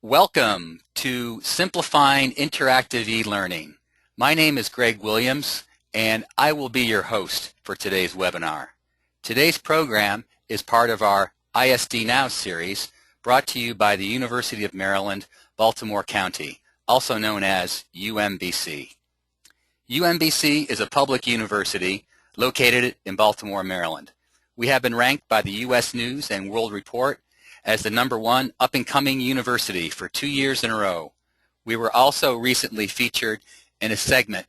Welcome to Simplifying Interactive eLearning. My name is Greg Williams, and I will be your host for today's webinar. Today's program is part of our ISD Now series brought to you by the University of Maryland, Baltimore County, also known as UMBC. UMBC is a public university located in Baltimore, Maryland. We have been ranked by the U.S. News and World Report as the #1 up-and-coming university for 2 years in a row. We were also recently featured in a segment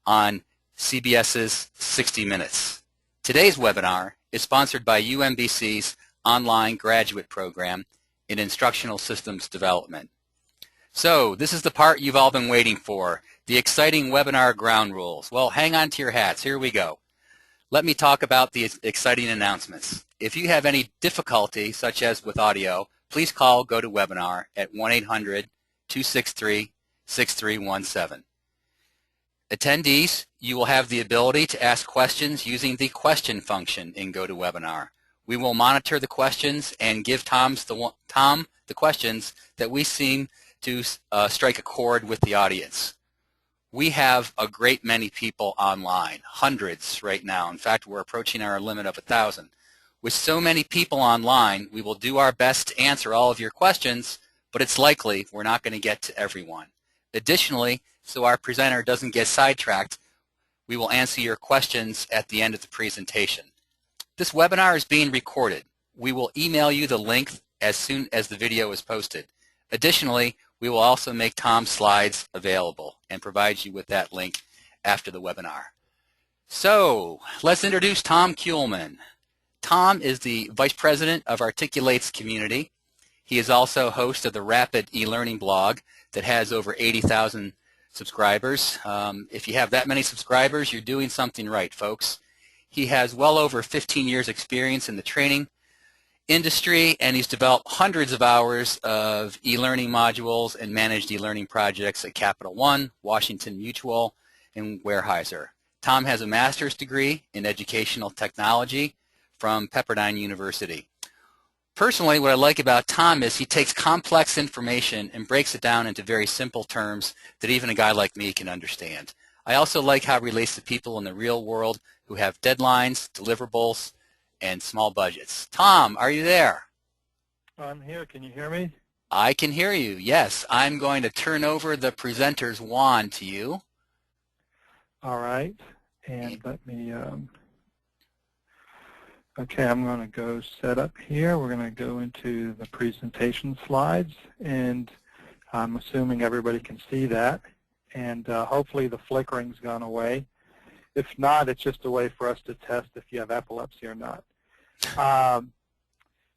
on CBS's 60 Minutes. Today's webinar is sponsored by UMBC's online graduate program in Instructional Systems Development. So this is the part you've all been waiting for, the exciting webinar ground rules. Well, hang on to your hats. Here we go. Let me talk about the exciting announcements. If you have any difficulty, such as with audio, please call GoToWebinar at 1-800-263-6317. Attendees, you will have the ability to ask questions using the question function in GoToWebinar. We will monitor the questions and give Tom the questions that we seem to strike a chord with the audience. We have a great many people online, hundreds right now. In fact, we're approaching our limit of 1,000. With so many people online, we will do our best to answer all of your questions, but it's likely we're not going to get to everyone. Additionally, so our presenter doesn't get sidetracked, we will answer your questions at the end of the presentation. This webinar is being recorded. We will email you the link as soon as the video is posted. Additionally, we will also make Tom's slides available and provide you with that link after the webinar. So let's introduce Tom Kuhlmann. Tom is the Vice President of Articulate's community. He is also host of the Rapid eLearning blog that has over 80,000 subscribers. If you have that many subscribers, you're doing something right, folks. He has well over 15 years experience in the training industry, and he's developed hundreds of hours of e-learning modules and managed e-learning projects at Capital One, Washington Mutual, and Weyerhaeuser. Tom has a master's degree in educational technology from Pepperdine University. Personally, what I like about Tom is he takes complex information and breaks it down into very simple terms that even a guy like me can understand. I also like how he relates to people in the real world who have deadlines, deliverables, and small budgets. Tom, are you there? I'm here. Can you hear me? I can hear you, yes. I'm going to turn over the presenter's wand to you. All right. And let me, okay, I'm going to go set up here. We're going to go into the presentation slides, and I'm assuming everybody can see that. And hopefully the flickering's gone away. If not, it's just a way for us to test if you have epilepsy or not.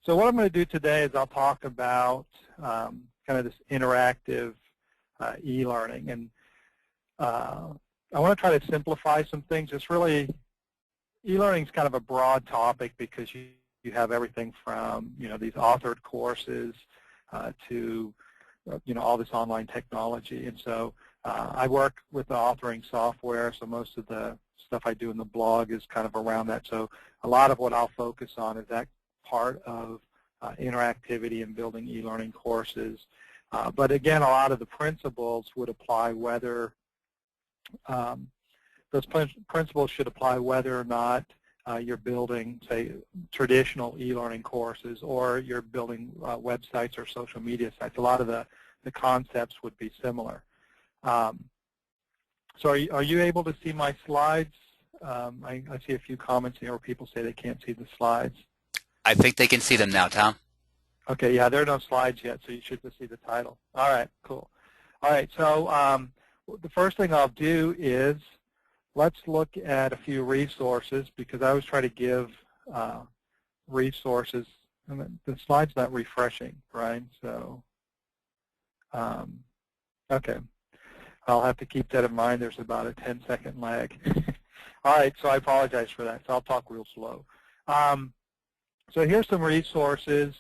So what I'm going to do today is I'll talk about kind of this interactive e-learning. And I want to try to simplify some things. It's really, e-learning is kind of a broad topic because you have everything from, these authored courses to, all this online technology. And so I work with the authoring software, so most of the stuff I do in the blog is kind of around that. So a lot of what I'll focus on is that part of interactivity and building e-learning courses. But again, a lot of the principles would apply whether, those principles should apply whether or not you're building, say, traditional e-learning courses or you're building websites or social media sites. A lot of the concepts would be similar. So are you able to see my slides? I see a few comments here where people say they can't see the slides. I think they can see them now, Tom. Okay, yeah, there are no slides yet, so you should just see the title. All right, cool. All right, so the first thing I'll do is let's look at a few resources because I always try to give resources. And the slide's not refreshing, right? So, okay. I'll have to keep that in mind. There's about a 10-second lag. All right, so I apologize for that. So I'll talk real slow. So here's some resources.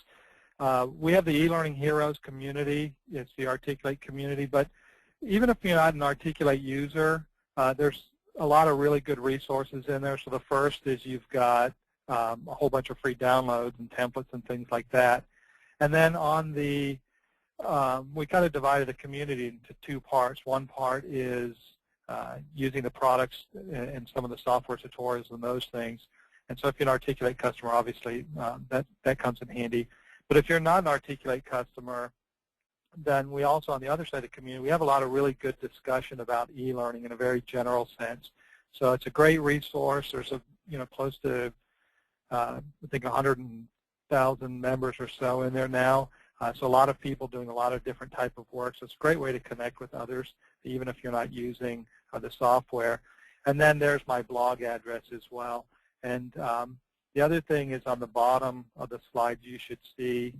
We have the eLearning Heroes community. It's the Articulate community. But even if you're not an Articulate user, there's a lot of really good resources in there. So the first is you've got a whole bunch of free downloads and templates and things like that. And then on the we kind of divided the community into two parts. One part is using the products and some of the software tutorials and those things. And so if you're an Articulate customer, obviously that comes in handy. But if you're not an Articulate customer, then we also, on the other side of the community, we have a lot of really good discussion about e-learning in a very general sense. So it's a great resource. There's close to I think 100,000 members or so in there now. So a lot of people doing a lot of different type of work. So it's a great way to connect with others, even if you're not using the software. And then there's my blog address as well. And the other thing is on the bottom of the slide, you should see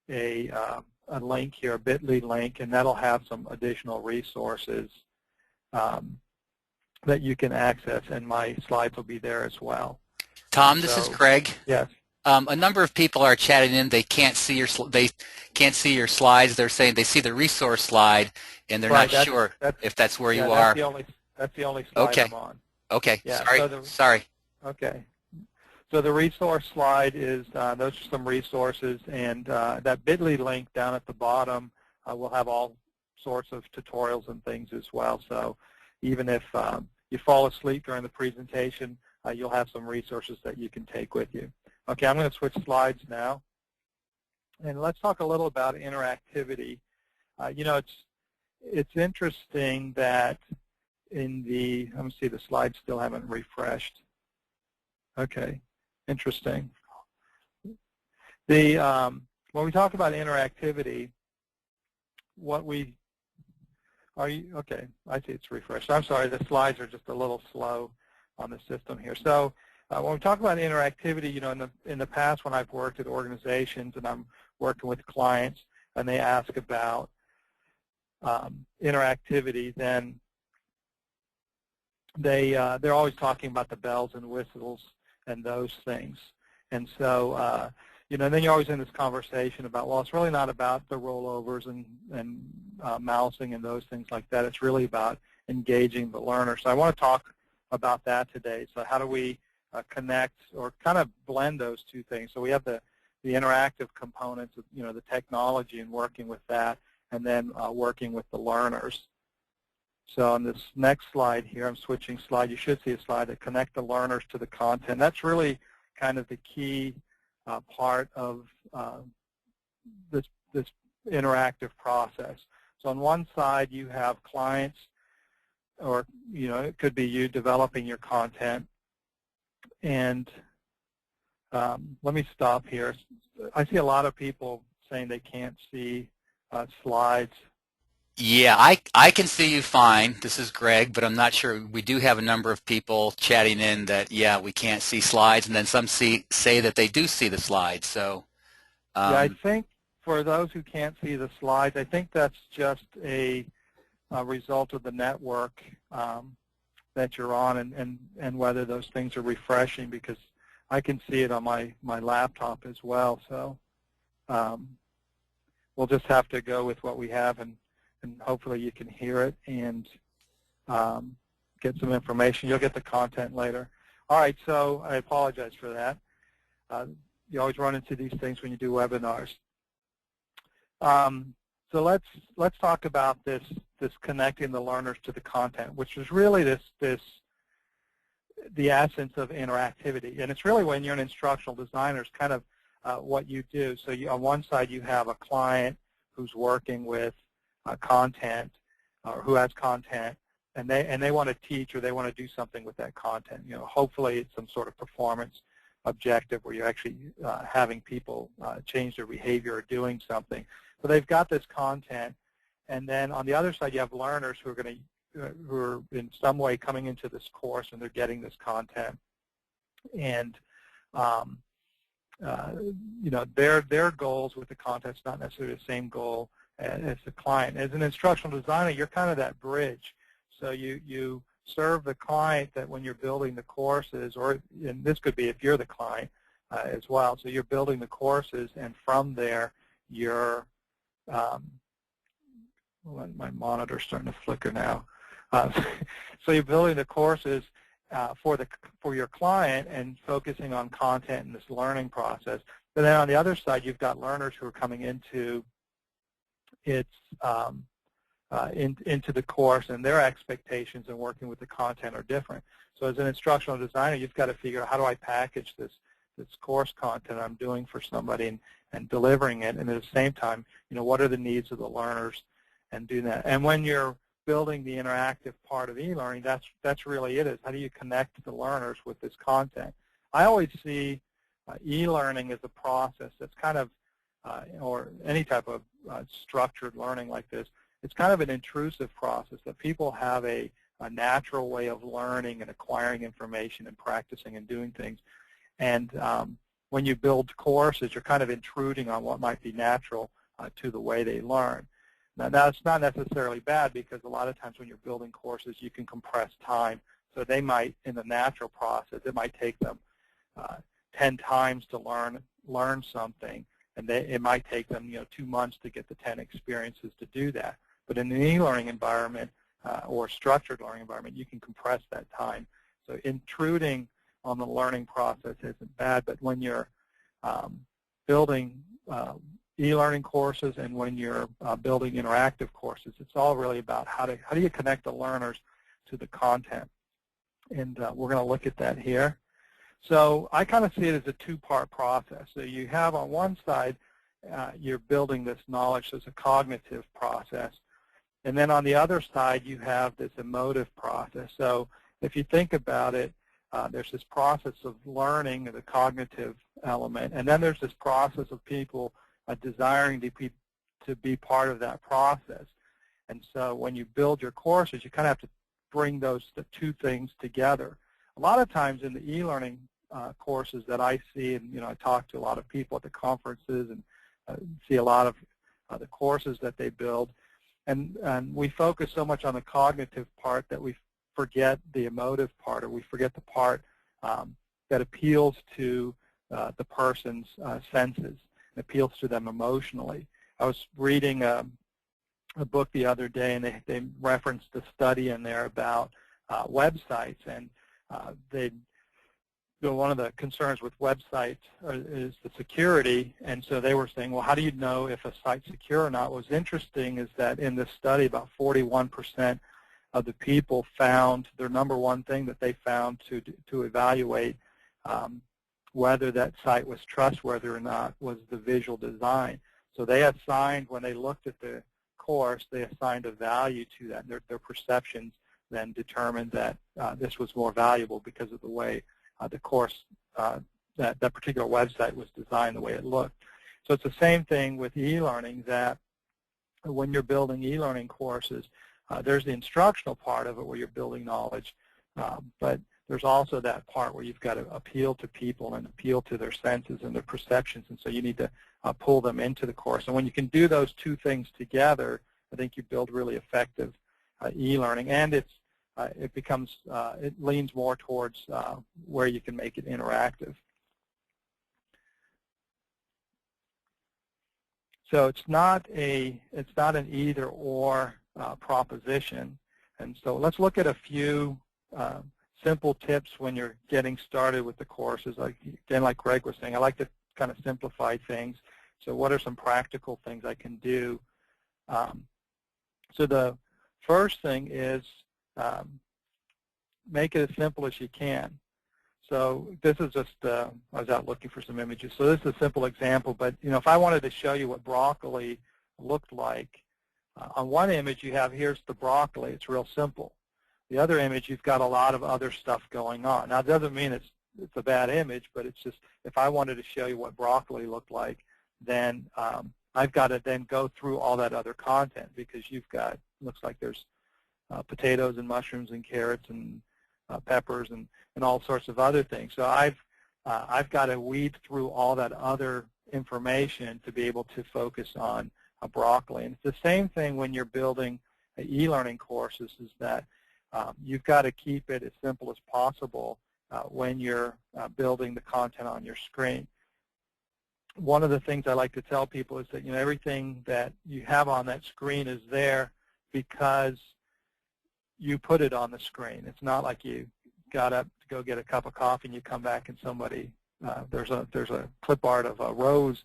a link here, a bit.ly link, and that'll have some additional resources that you can access, and my slides will be there as well. Tom, this is Craig. Yes. A number of people are chatting in. They can't see your slides. They're saying they see the resource slide, and they're not sure if that's where you are. That's the only slide I'm on. Okay. Yeah, Sorry. Okay. So the resource slide is those are some resources, and that bit.ly link down at the bottom will have all sorts of tutorials and things as well. So even if you fall asleep during the presentation, you'll have some resources that you can take with you. Okay, I'm going to switch slides now, and let's talk a little about interactivity. It's interesting that in the, let me see, the slides still haven't refreshed. Okay, interesting. When we talk about interactivity, okay, I see it's refreshed. I'm sorry, the slides are just a little slow on the system here. So when we talk about interactivity, in the past when I've worked at organizations and I'm working with clients and they ask about interactivity, then they're always talking about the bells and whistles and those things. And so, then you're always in this conversation about, well, it's really not about the rollovers and mousing and those things like that. It's really about engaging the learner. So I want to talk about that today. So how do we connect or kind of blend those two things? So we have the interactive components of, the technology and working with that, and then working with the learners. So on this next slide here, I'm switching slide. You should see a slide that connect the learners to the content. That's really kind of the key part of this interactive process. So on one side, you have clients, or it could be you developing your content. And let me stop here. I see a lot of people saying they can't see slides. Yeah, I can see you fine. This is Greg, but I'm not sure. We do have a number of people chatting in that, yeah, we can't see slides, and then some say that they do see the slides. So yeah, I think for those who can't see the slides, I think that's just a result of the network that you're on, and whether those things are refreshing, because I can see it on my laptop as well. So we'll just have to go with what we have, and hopefully you can hear it and get some information. You'll get the content later. All right, so I apologize for that. You always run into these things when you do webinars. So let's talk about this connecting the learners to the content, which is really the essence of interactivity. And it's really, when you're an instructional designer, it's kind of what you do. So on one side, you have a client who's working with content, or who has content, and they want to teach, or they want to do something with that content. Hopefully it's some sort of performance objective where you're actually having people change their behavior or doing something. So they've got this content, and then on the other side you have learners who are in some way coming into this course, and they're getting this content, and their goals with the content is not necessarily the same goal as the client. As an instructional designer, you're kind of that bridge. So you serve the client that when you're building the courses, and this could be if you're the client as well. So you're building the courses, and from there you're my monitor's starting to flicker now. So you're building the courses for your client and focusing on content in this learning process. But then on the other side, you've got learners who are coming into it's into the course, and their expectations and working with the content are different. So as an instructional designer, you've got to figure out, how do I package this course content I'm doing for somebody and delivering it, and at the same time, what are the needs of the learners, and do that. And when you're building the interactive part of e-learning, that's really it, is how do you connect the learners with this content. I always see e-learning as a process that's kind of, or any type of structured learning like this, it's kind of an intrusive process, that people have a natural way of learning and acquiring information and practicing and doing things. And when you build courses, you're kind of intruding on what might be natural to the way they learn. Now, it's not necessarily bad, because a lot of times when you're building courses, you can compress time. So they might, in the natural process, it might take them 10 times to learn something, and it might take them 2 months to get the 10 experiences to do that. But in an e-learning environment or structured learning environment, you can compress that time. So intruding on the learning process isn't bad, but when you're building e-learning courses and when you're building interactive courses, it's all really about how do you connect the learners to the content. And we're going to look at that here. So I kind of see it as a two-part process. So you have on one side, you're building this knowledge, so it's a cognitive process. And then on the other side, you have this emotive process. So if you think about it, there's this process of learning, the cognitive element, and then there's this process of people desiring to be part of that process. And so when you build your courses, you kind of have to bring the two things together. A lot of times in the e-learning courses that I see, and I talk to a lot of people at the conferences and see a lot of the courses that they build, and we focus so much on the cognitive part that we forget the emotive part, or we forget the part that appeals to the person's senses, appeals to them emotionally. I was reading a book the other day, and they referenced a study in there about websites, and one of the concerns with websites is the security, and so they were saying, well, how do you know if a site's secure or not? What's interesting is that in this study, about 41% of the people found their number one thing that they found to evaluate whether that site was trustworthy or not was the visual design. So they assigned, when they looked at the course, they assigned a value to that. Their perceptions then determined that this was more valuable because of the way the course, that particular website was designed, the way it looked. So it's the same thing with e-learning, that when you're building e-learning courses, there's the instructional part of it where you're building knowledge, but there's also that part where you've got to appeal to people and appeal to their senses and their perceptions, and so you need to pull them into the course. And when you can do those two things together, I think you build really effective e-learning, and it leans more towards where you can make it interactive. So it's not an either-or proposition, and so let's look at a few simple tips when you're getting started with the courses. Again, like Greg was saying, I like to kind of simplify things. So what are some practical things I can do? So the first thing is make it as simple as you can. So this is just, I was out looking for some images. So this is a simple example, but if I wanted to show you what broccoli looked like, on one image you have, here's the broccoli. It's real simple. The other image, you've got a lot of other stuff going on. Now, it doesn't mean it's a bad image, but it's just, if I wanted to show you what broccoli looked like, then I've got to then go through all that other content, because you've got, looks like there's potatoes and mushrooms and carrots and peppers and all sorts of other things. So I've got to weed through all that other information to be able to focus on broccoli. And it's the same thing when you're building e-learning courses, is that you've got to keep it as simple as possible when you're building the content on your screen. One of the things I like to tell people is that everything that you have on that screen is there because you put it on the screen. It's not like you got up to go get a cup of coffee and you come back and somebody there's a clip art of a rose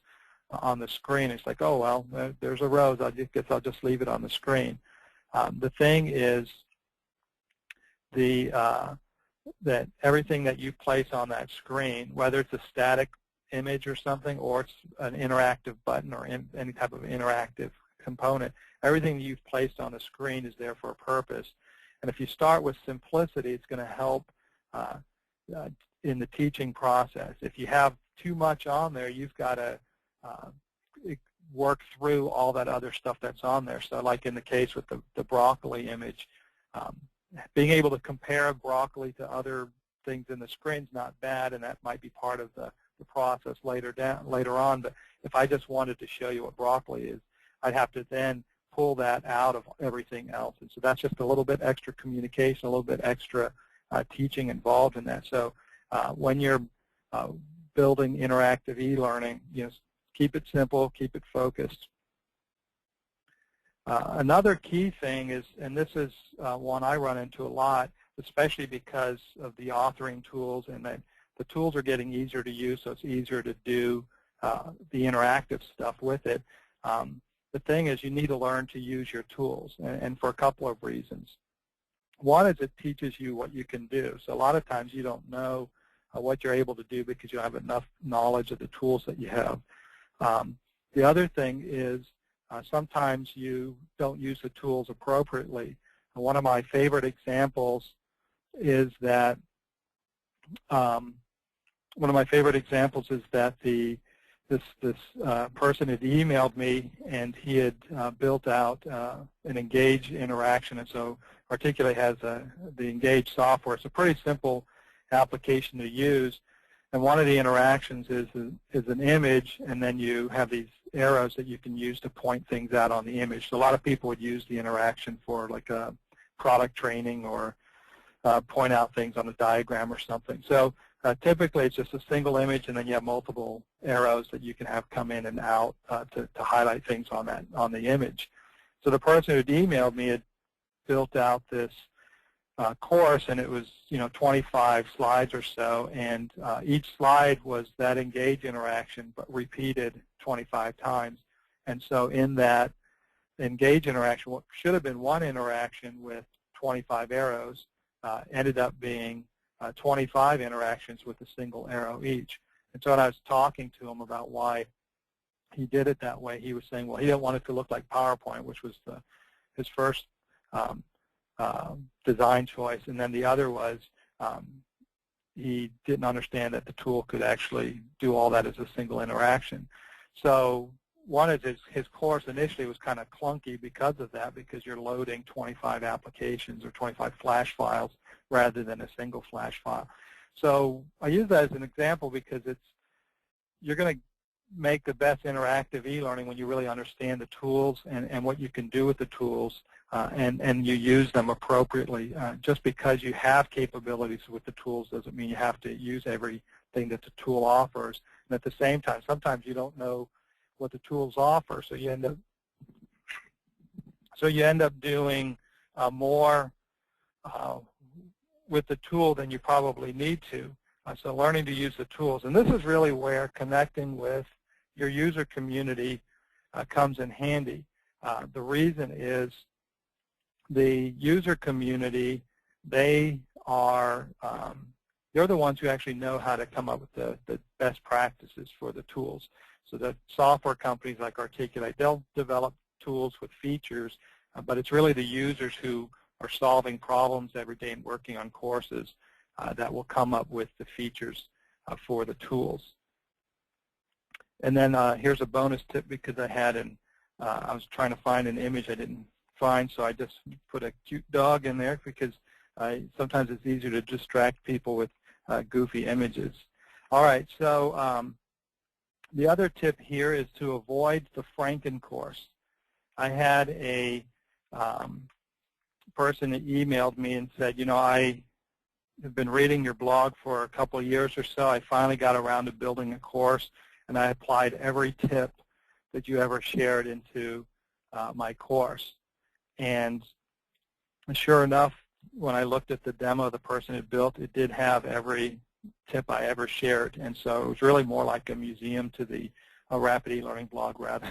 on the screen. It's like, oh, well, there's a rose. I guess I'll just leave it on the screen. The thing is that everything that you place on that screen, whether it's a static image or something, or it's an interactive button or any type of interactive component, everything that you've placed on the screen is there for a purpose. And if you start with simplicity, it's going to help in the teaching process. If you have too much on there, you've got to work through all that other stuff that's on there. So like in the case with the broccoli image, being able to compare broccoli to other things in the screen is not bad, and that might be part of the process later on. But if I just wanted to show you what broccoli is, I'd have to then pull that out of everything else. And so that's just a little bit extra communication, a little bit extra teaching involved in that. So when you're building interactive e-learning, keep it simple, keep it focused. Another key thing is, and this is one I run into a lot, especially because of the authoring tools, and that the tools are getting easier to use, so it's easier to do the interactive stuff with it. The thing is, you need to learn to use your tools, and for a couple of reasons. One is it teaches you what you can do. So a lot of times you don't know what you're able to do because you don't have enough knowledge of the tools that you have. The other thing is sometimes you don't use the tools appropriately. One of my favorite examples is that this person had emailed me, and he had built out an Engage interaction. And so Articulate has the Engage software. It's a pretty simple application to use. And one of the interactions is an image, and then you have these arrows that you can use to point things out on the image. So a lot of people would use the interaction for like a product training or point out things on a diagram or something. So typically it's just a single image, and then you have multiple arrows that you can have come in and out to highlight things on the image. So the person who'd emailed me had built out this course, and it was 25 slides or so, and each slide was that Engage interaction but repeated 25 times. And so in that Engage interaction, what should have been one interaction with 25 arrows ended up being 25 interactions with a single arrow each. And so when I was talking to him about why he did it that way, he was saying, well, he didn't want it to look like PowerPoint, which was his first design choice, and then the other was he didn't understand that the tool could actually do all that as a single interaction. So one is his course initially was kind of clunky because of that, because you're loading 25 applications or 25 flash files rather than a single flash file. So I use that as an example because you're going to make the best interactive e-learning when you really understand the tools and what you can do with the tools, and you use them appropriately. Just because you have capabilities with the tools doesn't mean you have to use everything that the tool offers. And at the same time, sometimes you don't know what the tools offer, so you end up doing more with the tool than you probably need to. So learning to use the tools, and this is really where connecting with your user community comes in handy. The reason is the user community, they're the ones who actually know how to come up with the best practices for the tools. So the software companies like Articulate, they'll develop tools with features, but it's really the users who are solving problems every day and working on courses that will come up with the features for the tools. And then here's a bonus tip, because I was trying to find an image I didn't find, so I just put a cute dog in there because sometimes it's easier to distract people with goofy images. All right, so the other tip here is to avoid the Franken course. I had a person that emailed me and said, I have been reading your blog for a couple of years or so. I finally got around to building a course, and I applied every tip that you ever shared into my course. And sure enough, when I looked at the demo the person had built, it did have every tip I ever shared. And so it was really more like a museum to the a rapid e-learning blog rather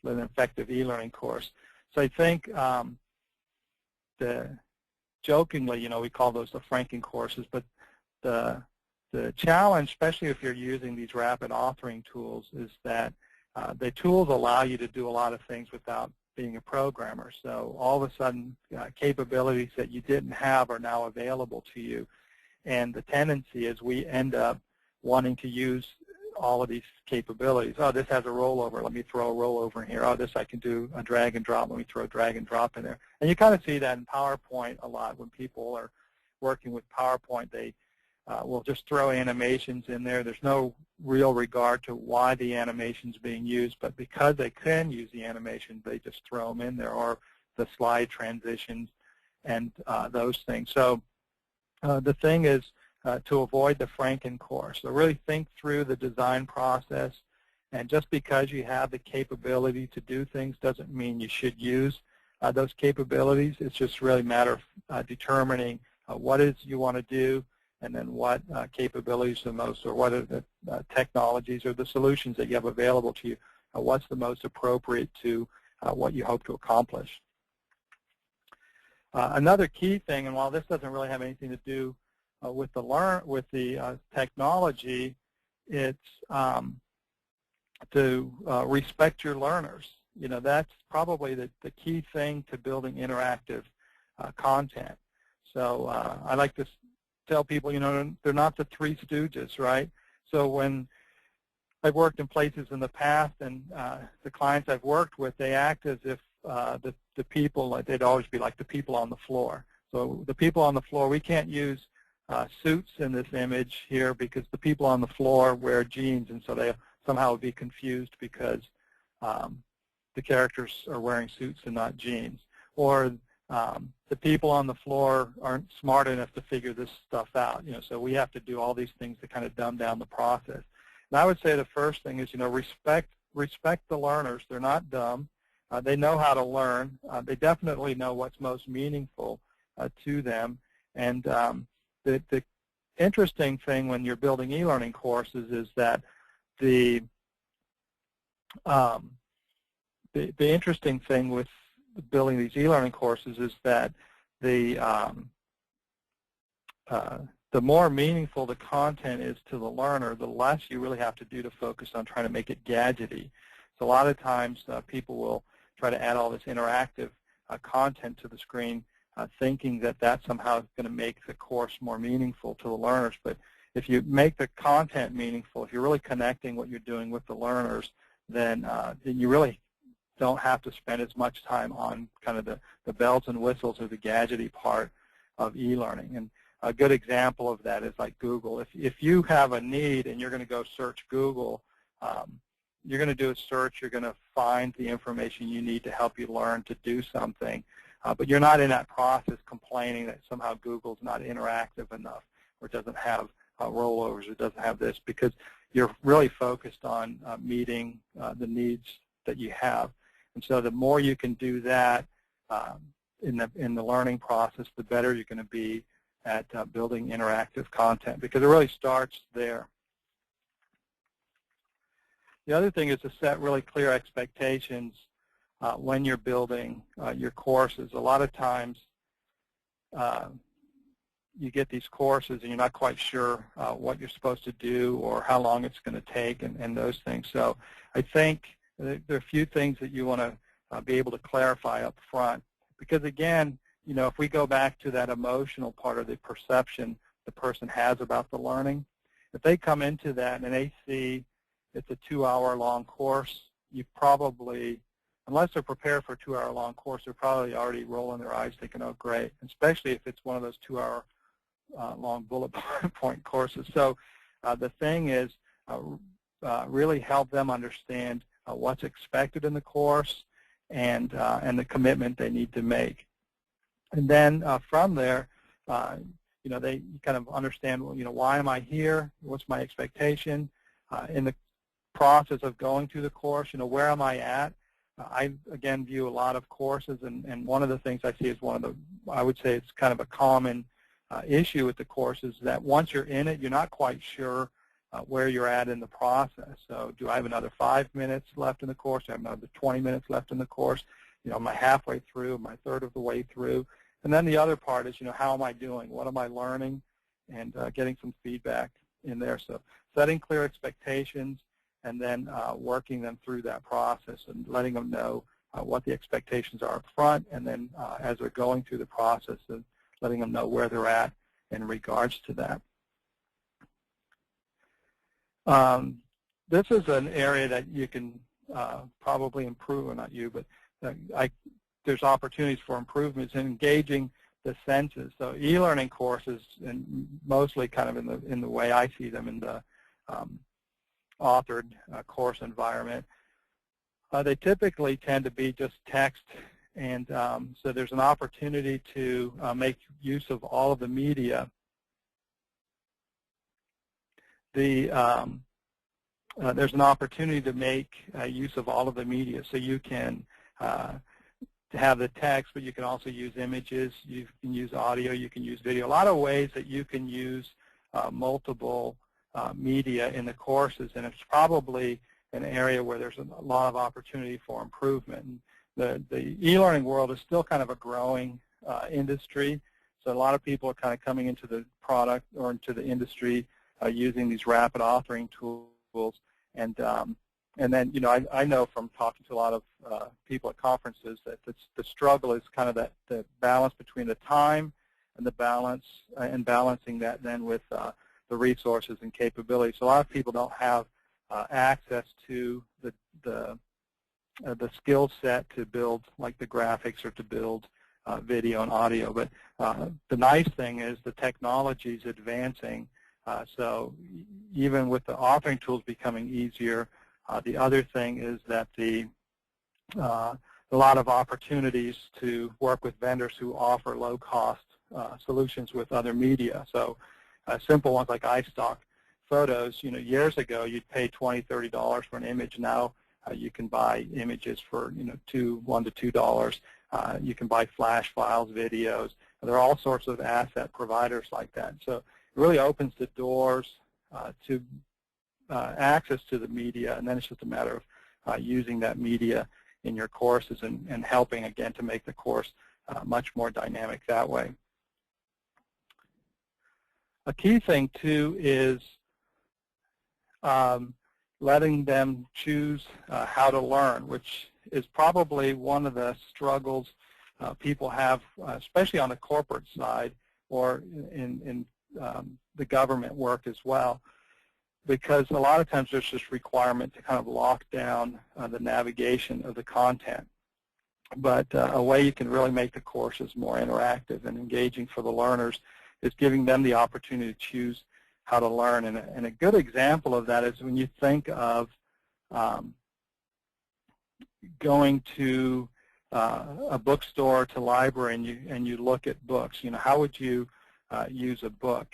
than an effective e-learning course. So I think jokingly, we call those the Franken courses, but the challenge, especially if you're using these rapid authoring tools, is that the tools allow you to do a lot of things without being a programmer. So all of a sudden, capabilities that you didn't have are now available to you. And the tendency is we end up wanting to use all of these capabilities. Oh, this has a rollover. Let me throw a rollover in here. Oh, this I can do a drag and drop. Let me throw a drag and drop in there. And you kind of see that in PowerPoint a lot. When people are working with PowerPoint, they will just throw animations in there. There's no real regard to why the animation's being used, but because they can use the animation, they just throw them in there, or the slide transitions and those things. So the thing is to avoid the Franken course. So really think through the design process, and just because you have the capability to do things doesn't mean you should use those capabilities. It's just really a matter of determining what it is you want to do, and then what capabilities are the most, or what are the technologies or the solutions that you have available to you, what's the most appropriate to what you hope to accomplish. Another key thing, and while this doesn't really have anything to do with the technology, it's to respect your learners. That's probably the key thing to building interactive content. So I like to tell people, they're not the Three Stooges, right? So when I've worked in places in the past, and the clients I've worked with, they act as if the people, they'd always be like the people on the floor. So the people on the floor, we can't use suits in this image here because the people on the floor wear jeans, and so they somehow would be confused because the characters are wearing suits and not jeans. Or the people on the floor aren't smart enough to figure this stuff out. So we have to do all these things to kind of dumb down the process. And I would say the first thing is, respect the learners. They're not dumb. They know how to learn. They definitely know what's most meaningful to them. And the interesting thing when you're building e-learning courses is that the interesting thing with building these e-learning courses is that the more meaningful the content is to the learner, the less you really have to do to focus on trying to make it gadgety. So a lot of times people will try to add all this interactive content to the screen, thinking that that somehow is going to make the course more meaningful to the learners. But if you make the content meaningful, if you're really connecting what you're doing with the learners, then you really don't have to spend as much time on kind of the bells and whistles or the gadgety part of e-learning. And a good example of that is like Google. If you have a need and you're going to go search Google, you're going to do a search, you're going to find the information you need to help you learn to do something, but you're not in that process complaining that somehow Google's not interactive enough, or doesn't have rollovers, or doesn't have this, because you're really focused on meeting the needs that you have. And so the more you can do that in the learning process, the better you're going to be at building interactive content, because it really starts there. The other thing is to set really clear expectations when you're building your courses. A lot of times you get these courses and you're not quite sure what you're supposed to do or how long it's going to take, and those things. So I think there are a few things that you want to be able to clarify up front, because again, if we go back to that emotional part of the perception the person has about the learning, if they come into that and they see it's a 2-hour-long course, you probably, unless they're prepared for a 2-hour-long course, they're probably already rolling their eyes thinking, oh, great, especially if it's one of those 2-hour-long bullet point courses. So the thing is really help them understand what's expected in the course and the commitment they need to make. And then from there, they kind of understand, why am I here? What's my expectation? In the process of going through the course, where am I at? I, again, view a lot of courses, and one of the things I see is I would say it's kind of a common issue with the courses, that once you're in it, you're not quite sure where you're at in the process. So do I have another 5 minutes left in the course? Do I have another 20 minutes left in the course? Am I halfway through? Am I a third of the way through? And then the other part is, how am I doing? What am I learning? And getting some feedback in there. So setting clear expectations and then working them through that process and letting them know what the expectations are up front, and then as they're going through the process, letting them know where they're at in regards to that. This is an area that you can probably improve, or not you, but there's opportunities for improvements in engaging the senses. So e-learning courses, and mostly kind of in the way I see them in the authored course environment, they typically tend to be just text, and so there's an opportunity to make use of all of the media. There's an opportunity to make use of all of the media, so you can have the text, but you can also use images, you can use audio, you can use video. A lot of ways that you can use multiple media in the courses, and it's probably an area where there's a lot of opportunity for improvement. And the e-learning world is still kind of a growing industry, so a lot of people are kind of coming into the product or into the industry using these rapid authoring tools. And then, I know from talking to a lot of people at conferences that the struggle is kind of the balance between the time and the balance and balancing that then with the resources and capabilities. So a lot of people don't have access to the skill set to build like the graphics or to build video and audio. But the nice thing is the technology is advancing. So even with the authoring tools becoming easier, the other thing is that a lot of opportunities to work with vendors who offer low-cost solutions with other media. So simple ones like iStock photos, years ago you'd pay $20, $30 for an image. Now you can buy images for $1 to $2. You can buy flash files, videos. There are all sorts of asset providers like that. So it really opens the doors to access to the media, and then it's just a matter of using that media in your courses and helping, again, to make the course much more dynamic that way. A key thing, too, is letting them choose how to learn, which is probably one of the struggles people have, especially on the corporate side or in the government work as well, because a lot of times there's this requirement to kind of lock down the navigation of the content. But a way you can really make the courses more interactive and engaging for the learners is giving them the opportunity to choose how to learn. And a good example of that is when you think of going to a bookstore, to library, and you look at books. How would you use a book?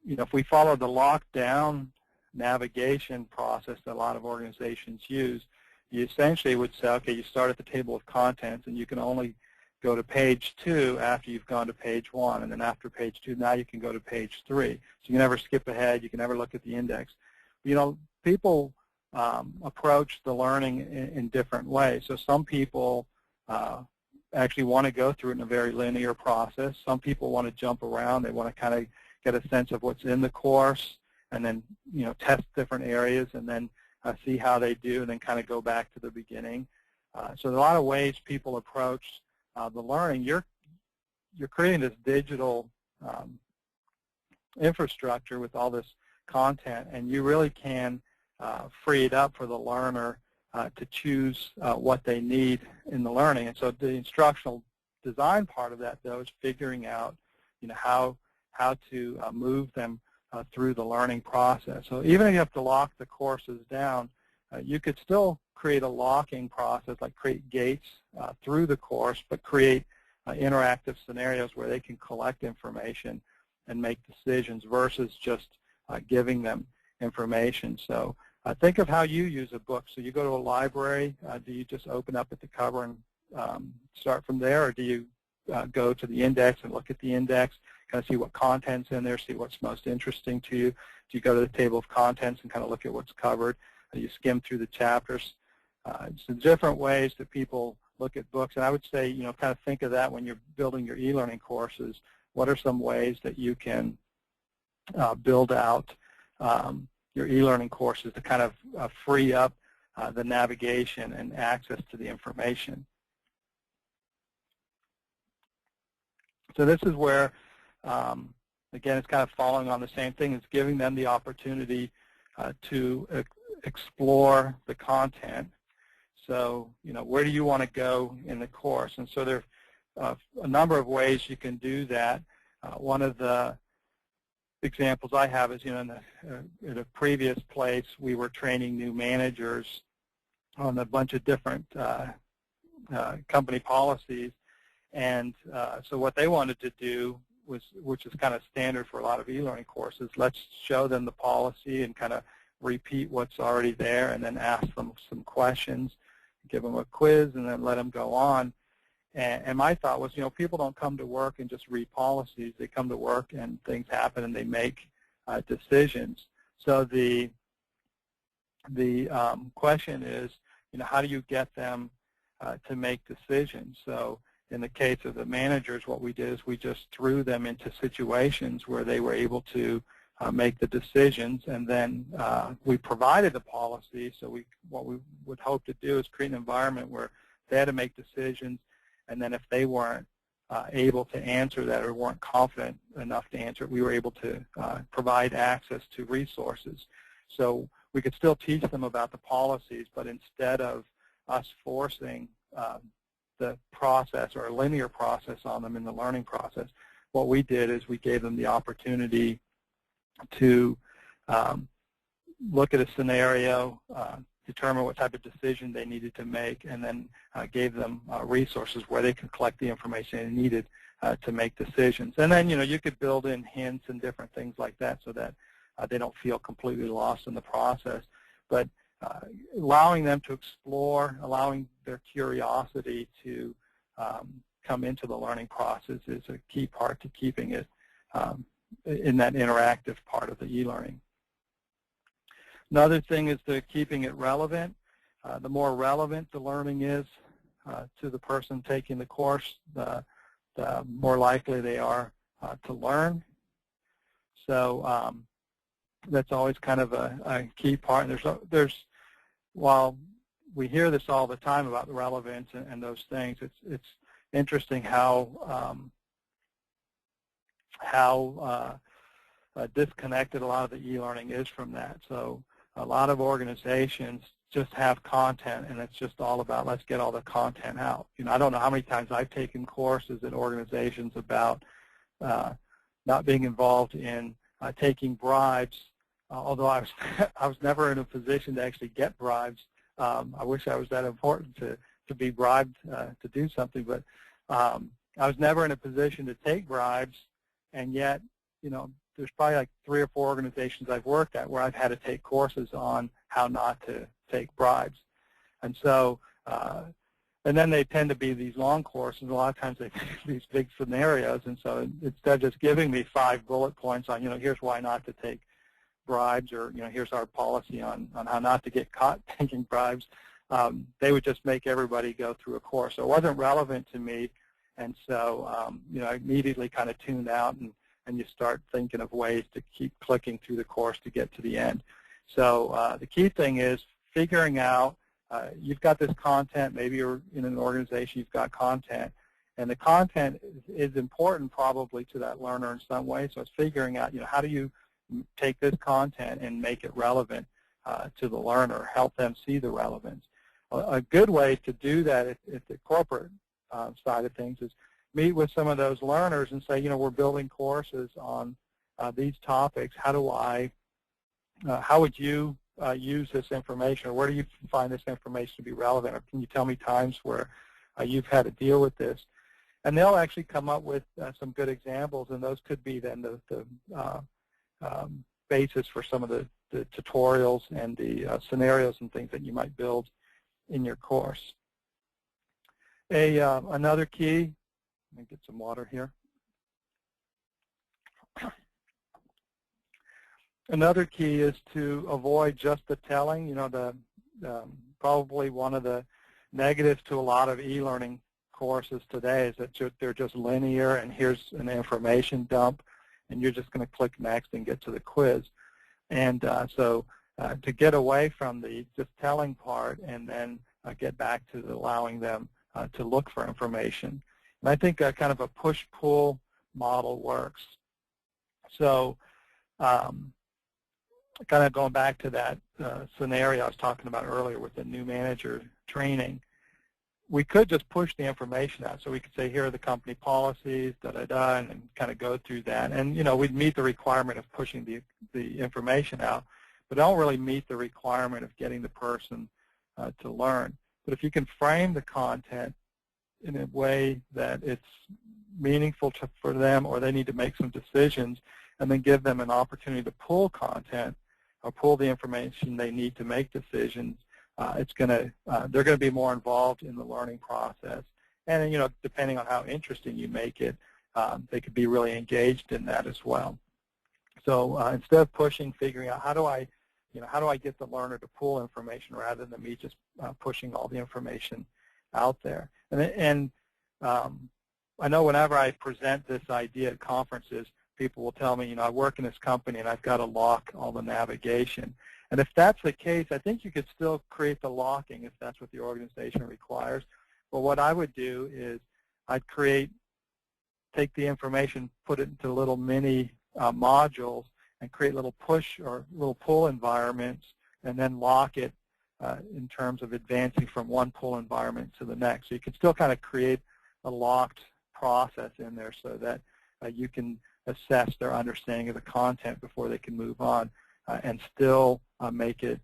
If we follow the lockdown navigation process that a lot of organizations use, you essentially would say, okay, you start at the table of contents, and you can only go to page 2 after you've gone to page 1, and then after page 2, now you can go to page 3. So you can never skip ahead. You can never look at the index. People approach the learning in different ways. So some people actually want to go through it in a very linear process. Some people want to jump around. They want to kind of get a sense of what's in the course, and then test different areas, and then see how they do, and then kind of go back to the beginning. So there are a lot of ways people approach the learning. You're creating this digital infrastructure with all this content, and you really can free it up for the learner to choose what they need in the learning. And so the instructional design part of that, though, is figuring out how to move them through the learning process. So even if you have to lock the courses down, you could still create a locking process, like create gates through the course, but create interactive scenarios where they can collect information and make decisions versus just giving them information. So think of how you use a book. So you go to a library, do you just open up at the cover and start from there, or do you go to the index and look at the index, kind of see what content's in there, see what's most interesting to you. Do you go to the table of contents and kind of look at what's covered? You skim through the chapters. So different ways that people look at books, and I would say, kind of think of that when you're building your e-learning courses. What are some ways that you can build out your e-learning courses to kind of free up the navigation and access to the information? So this is where, again, it's kind of following on the same thing. It's giving them the opportunity to explore the content. So, where do you want to go in the course? And so there are a number of ways you can do that. One of the examples I have is, in a previous place, we were training new managers on a bunch of different company policies. And so what they wanted to do was, which is kind of standard for a lot of e-learning courses, let's show them the policy and kind of repeat what's already there and then ask them some questions, give them a quiz, and then let them go on. And my thought was, people don't come to work and just read policies. They come to work and things happen and they make decisions. So the question is, how do you get them to make decisions? So in the case of the managers, what we did is we just threw them into situations where they were able to make the decisions, and then we provided the policy. So what we would hope to do is create an environment where they had to make decisions, and then if they weren't able to answer that or weren't confident enough to answer it, we were able to provide access to resources. So we could still teach them about the policies, but instead of us forcing the process or a linear process on them in the learning process, what we did is we gave them the opportunity to look at a scenario, determine what type of decision they needed to make, and then gave them resources where they could collect the information they needed to make decisions. And then, you could build in hints and different things like that so that they don't feel completely lost in the process. But allowing them to explore, allowing their curiosity to come into the learning process is a key part to keeping it in that interactive part of the e-learning. Another thing is keeping it relevant. The more relevant the learning is to the person taking the course, the more likely they are to learn. So that's always kind of a key part. And while we hear this all the time about the relevance and those things, it's interesting how disconnected a lot of the e-learning is from that. So a lot of organizations just have content, and it's just all about let's get all the content out. I don't know how many times I've taken courses at organizations about not being involved in taking bribes, although I was never in a position to actually get bribes. I wish I was that important to be bribed to do something, but I was never in a position to take bribes, and yet, there's probably like 3 or 4 organizations I've worked at where I've had to take courses on how not to take bribes. And so, and then they tend to be these long courses. A lot of times they these big scenarios, and so instead of just giving me 5 bullet points on, here's why not to take bribes, or, here's our policy on how not to get caught taking bribes, they would just make everybody go through a course. So it wasn't relevant to me, and so, I immediately kind of tuned out, and you start thinking of ways to keep clicking through the course to get to the end. So the key thing is figuring out, you've got this content, maybe you're in an organization, you've got content, and the content is important probably to that learner in some way. So it's figuring out, how do you take this content and make it relevant to the learner, help them see the relevance. A good way to do that at the corporate side of things is meet with some of those learners and say, we're building courses on these topics. How would you use this information, or where do you find this information to be relevant, or can you tell me times where you've had to deal with this? And they'll actually come up with some good examples, and those could be then the basis for some of the tutorials and the scenarios and things that you might build in your course. Another key, let me get some water here. Another key is to avoid just the telling. You know, probably one of the negatives to a lot of e-learning courses today is that they're just linear, and here's an information dump, and you're just going to click next and get to the quiz. And so to get away from the just telling part and then get back to allowing them to look for information. And I think kind of a push-pull model works. So kind of going back to that scenario I was talking about earlier with the new manager training, we could just push the information out. So we could say, here are the company policies, da-da-da, and kind of go through that. And, you know, we'd meet the requirement of pushing the information out, but don't really meet the requirement of getting the person to learn. But if you can frame the content in a way that it's meaningful for them, or they need to make some decisions, and then give them an opportunity to pull content or pull the information they need to make decisions, they're going to be more involved in the learning process. And, you know, depending on how interesting you make it, they could be really engaged in that as well. So instead of pushing, figuring out how do I get the learner to pull information rather than me just pushing all the information out there. And I know whenever I present this idea at conferences, people will tell me, you know, I work in this company and I've got to lock all the navigation. And if that's the case, I think you could still create the locking if that's what the organization requires. But what I would do is I'd take the information, put it into little mini modules, and create little push or little pull environments, and then lock it in terms of advancing from one pull environment to the next. So you can still kind of create a locked process in there so that you can assess their understanding of the content before they can move on, and still make it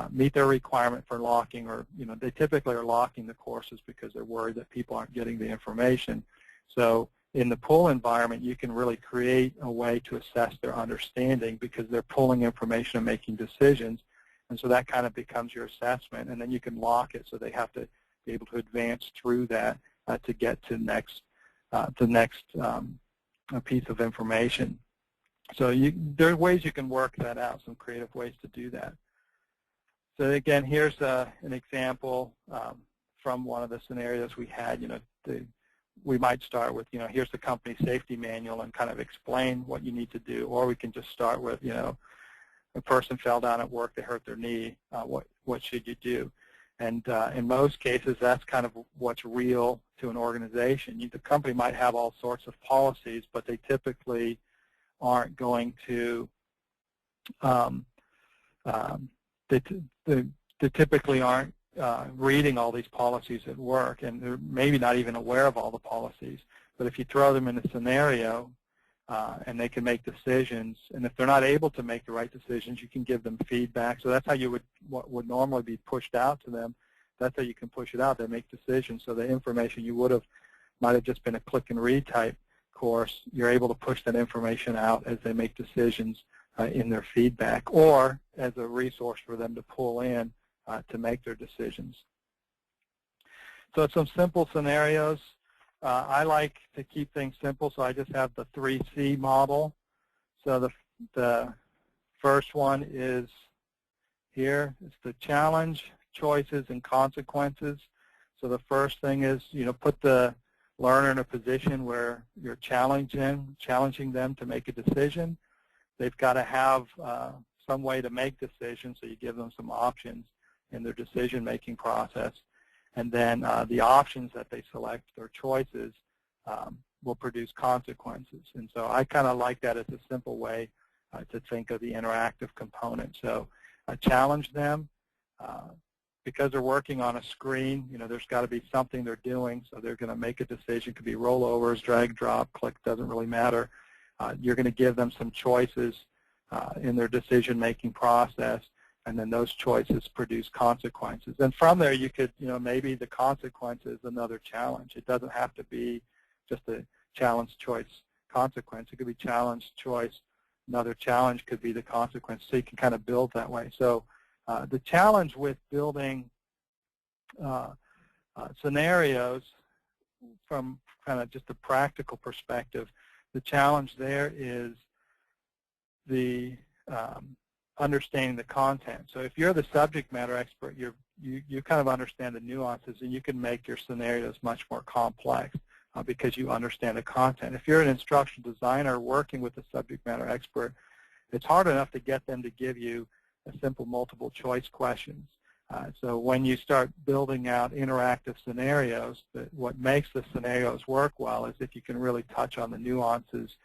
meet their requirement for locking. Or, you know, they typically are locking the courses because they're worried that people aren't getting the information. So in the pull environment, you can really create a way to assess their understanding because they're pulling information and making decisions. And so that kind of becomes your assessment. And then you can lock it so they have to be able to advance through that to get to the next piece of information. So there are ways you can work that out, some creative ways to do that. So again, here's an example from one of the scenarios we had. You know, we might start with, you know, here's the company safety manual and kind of explain what you need to do, or we can just start with, you know, a person fell down at work, they hurt their knee, what should you do? And in most cases, that's kind of what's real to an organization. The company might have all sorts of policies, but they typically aren't going to, they typically aren't reading all these policies at work, and they're maybe not even aware of all the policies. But if you throw them in a scenario and they can make decisions, and if they're not able to make the right decisions, you can give them feedback. So that's how you what would normally be pushed out to them. That's how you can push it out. They make decisions. So the information you might have just been a click and read type course, you're able to push that information out as they make decisions in their feedback, or as a resource for them to pull in to make their decisions. So some simple scenarios. I like to keep things simple, so I just have the 3C model. So the first one is here. It's the challenge, choices, and consequences. So the first thing is, you know, put the learner in a position where you're challenging them to make a decision. They've got to have some way to make decisions, so you give them some options in their decision-making process. And then the options that they select, their choices, will produce consequences. And so I kind of like that as a simple way to think of the interactive component. So challenge them. Because they're working on a screen, you know, there's got to be something they're doing, so they're going to make a decision. It could be rollovers, drag, drop, click, doesn't really matter. You're going to give them some choices in their decision-making process, and then those choices produce consequences. And from there, you could, you know, maybe the consequence is another challenge. It doesn't have to be just a challenge, choice, consequence. It could be challenge, choice, another challenge could be the consequence. So you can kind of build that way. So the challenge with building scenarios from kind of just a practical perspective, the challenge there is the understanding the content. So if you're the subject matter expert, you kind of understand the nuances, and you can make your scenarios much more complex because you understand the content. If you're an instructional designer working with a subject matter expert, it's hard enough to get them to give you a simple multiple choice questions. So when you start building out interactive scenarios, what makes the scenarios work well is if you can really touch on the nuances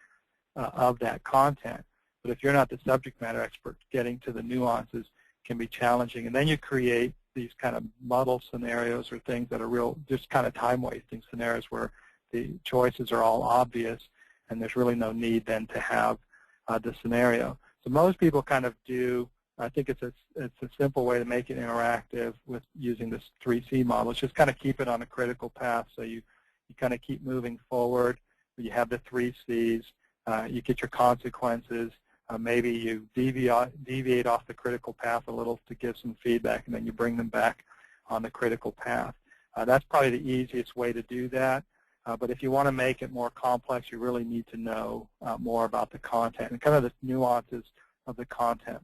of that content. But if you're not the subject matter expert, getting to the nuances can be challenging. And then you create these kind of muddle scenarios or things that are real, just kind of time-wasting scenarios where the choices are all obvious and there's really no need then to have the scenario. So most people kind of do, I think it's a simple way to make it interactive with using this 3C model. It's just kind of keep it on a critical path. So you kind of keep moving forward. You have the 3 Cs. You get your consequences. Maybe you deviate off the critical path a little to give some feedback, and then you bring them back on the critical path. That's probably the easiest way to do that. But if you want to make it more complex, you really need to know more about the content and kind of the nuances of the content.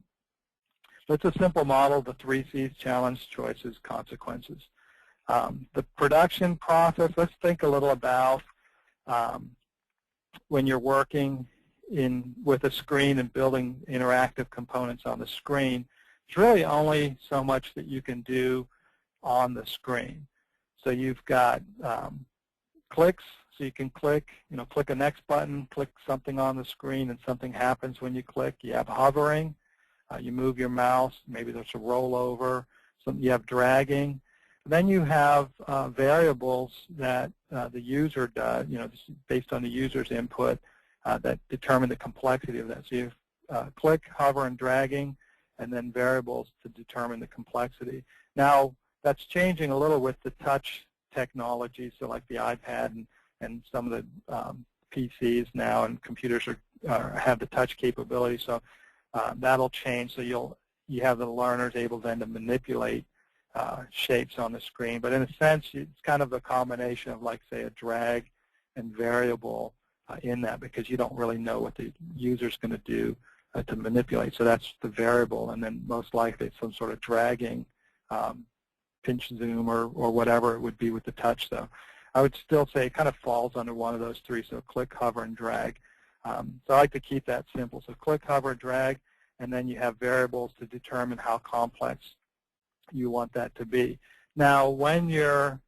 So it's a simple model, the 3 Cs: challenge, choices, consequences. The production process, let's think a little about when you're working with a screen and building interactive components on the screen. It's really only so much that you can do on the screen. So you've got clicks, so you can click a next button, click something on the screen, and something happens when you click. You have hovering. You move your mouse. Maybe there's a rollover. You have dragging. Then you have variables that the user does, based on the user's input, that determine the complexity of that. So you have click, hover, and dragging, and then variables to determine the complexity. Now, that's changing a little with the touch technology, so like the iPad and some of the PCs now and computers have the touch capability, so that'll change. So you have the learners able then to manipulate shapes on the screen. But in a sense, it's kind of a combination of, like, say, a drag and variable in that, because you don't really know what the user's going to do to manipulate. So that's the variable, and then most likely it's some sort of dragging, pinch zoom or whatever it would be with the touch. So I would still say it kind of falls under one of those three, so click, hover, and drag. So I like to keep that simple. So click, hover, drag, and then you have variables to determine how complex you want that to be. Now, when you're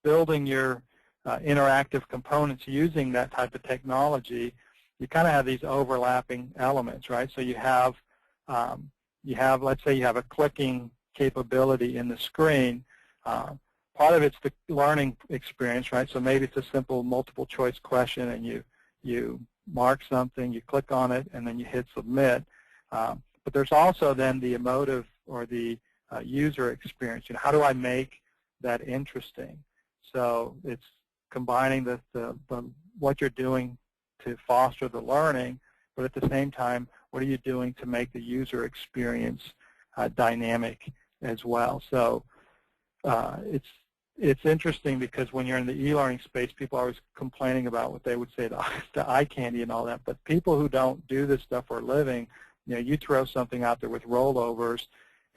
building your interactive components using that type of technology, you kind of have these overlapping elements, right? So you have, let's say you have a clicking capability in the screen. Part of it's the learning experience, right? So maybe it's a simple multiple choice question, and you mark something, you click on it, and then you hit submit. But there's also then the emotive or the user experience. How do I make that interesting? So it's combining what you're doing to foster the learning, but at the same time, what are you doing to make the user experience dynamic as well? So it's interesting, because when you're in the e-learning space, people are always complaining about what they would say the eye candy and all that. But people who don't do this stuff for a living, you throw something out there with rollovers,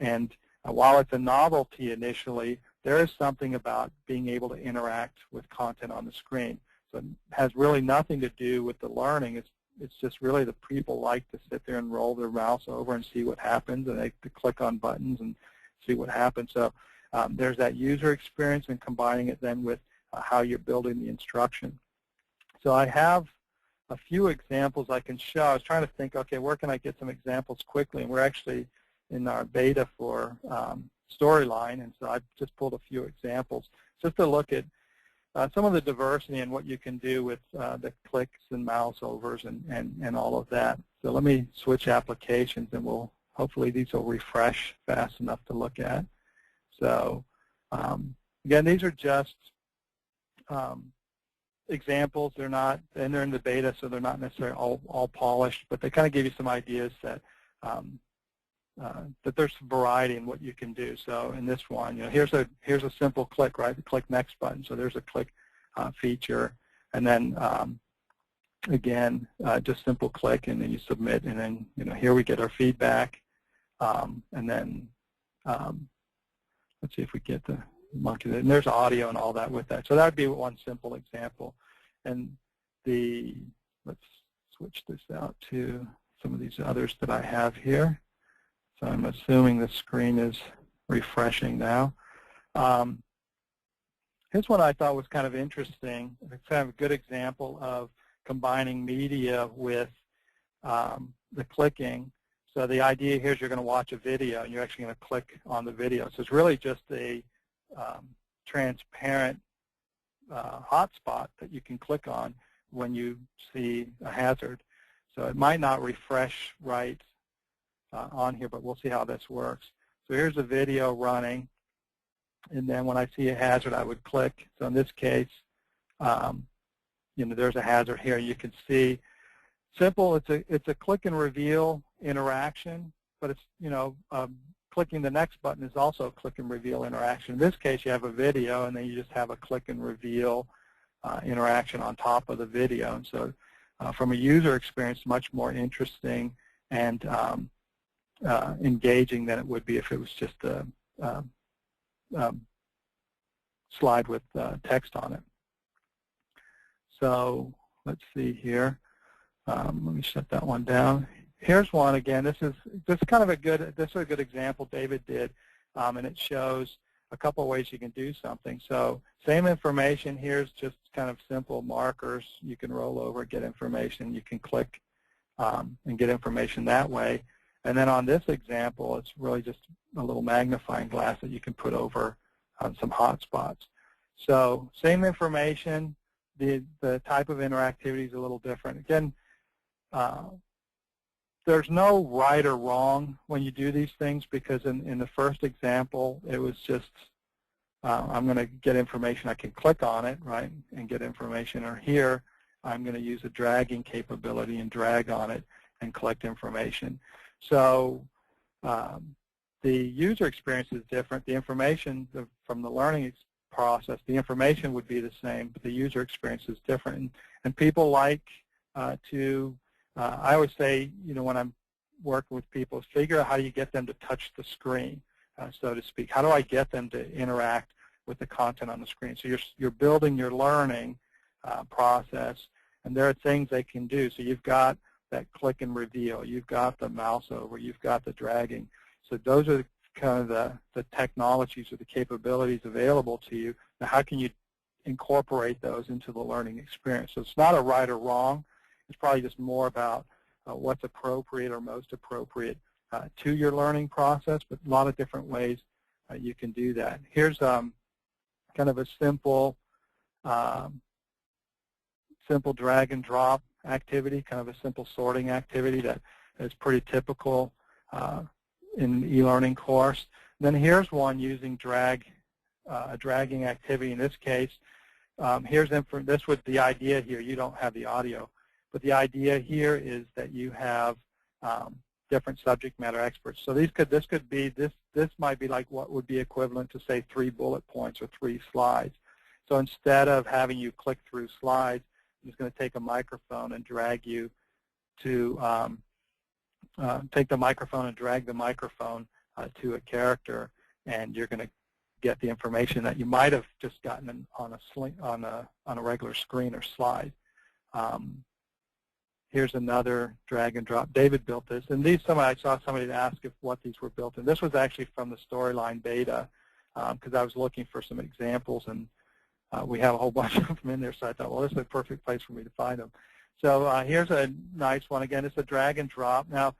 and while it's a novelty initially, there is something about being able to interact with content on the screen. So it has really nothing to do with the learning. It's just really the people like to sit there and roll their mouse over and see what happens, and they click on buttons and see what happens. So there's that user experience, and combining it then with how you're building the instruction. So I have a few examples I can show. I was trying to think, okay, where can I get some examples quickly? And we're actually in our beta for Storyline, and so I've just pulled a few examples just to look at some of the diversity and what you can do with the clicks and mouse overs and all of that. So let me switch applications, and hopefully these will refresh fast enough to look at. So again, these are just examples. They're in the beta, so they're not necessarily all polished, but they kind of give you some ideas that there's variety in what you can do. So in this one, here's a simple click, right? The click next button. So there's a click feature, and then again, just simple click and then you submit, and then here we get our feedback, and then let's see if we get the monkey. And there's audio and all that with that. So that would be one simple example. And let's switch this out to some of these others that I have here. So I'm assuming the screen is refreshing now. Here's one I thought was kind of interesting. It's kind of a good example of combining media with the clicking. So the idea here is you're going to watch a video, and you're actually going to click on the video. So it's really just a transparent hotspot that you can click on when you see a hazard. So it might not refresh right on here, but we'll see how this works. So here's a video running, and then when I see a hazard, I would click. So in this case, there's a hazard here. You can see simple. It's a click and reveal interaction, but it's clicking the next button is also a click and reveal interaction. In this case, you have a video, and then you just have a click and reveal interaction on top of the video. And so from a user experience, much more interesting and engaging than it would be if it was just a slide with text on it. So let's see here. Let me shut that one down. Here's one again. This is kind of a good example David did, and it shows a couple of ways you can do something. So same information. Here's just kind of simple markers. You can roll over, get information. You can click and get information that way. And then on this example, it's really just a little magnifying glass that you can put over some hotspots. So same information. The type of interactivity is a little different. Again, there's no right or wrong when you do these things, because in the first example, it was just I'm going to get information. I can click on it, right, and get information. Or here, I'm going to use a dragging capability and drag on it and collect information. So the user experience is different. The information from the learning process, the information would be the same, but the user experience is different. And people like to, I always say, when I'm working with people, is figure out how you get them to touch the screen, so to speak. How do I get them to interact with the content on the screen? So you're building your learning process, and there are things they can do. So you've got that click and reveal. You've got the mouse over. You've got the dragging. So those are kind of the technologies or the capabilities available to you. Now, how can you incorporate those into the learning experience? So it's not a right or wrong. It's probably just more about what's appropriate or most appropriate to your learning process, but a lot of different ways you can do that. Here's kind of a simple drag and drop activity, kind of a simple sorting activity that is pretty typical in an e-learning course. And then here's one using a dragging activity. In this case, the idea here, you don't have the audio, but the idea here is that you have different subject matter experts. So this might be like what would be equivalent to, say, 3 bullet points or 3 slides. So instead of having you click through slides, I'm just going to take a microphone and drag you to take the microphone and drag the microphone to a character, and you're going to get the information that you might have just gotten on a regular screen or slide. Here's another drag and drop. David built this, and I saw somebody ask what these were built in. This was actually from the Storyline beta, because I was looking for some examples, and we have a whole bunch of them in there, so I thought, well, this is a perfect place for me to find them. So here's a nice one. Again, it's a drag and drop. Now,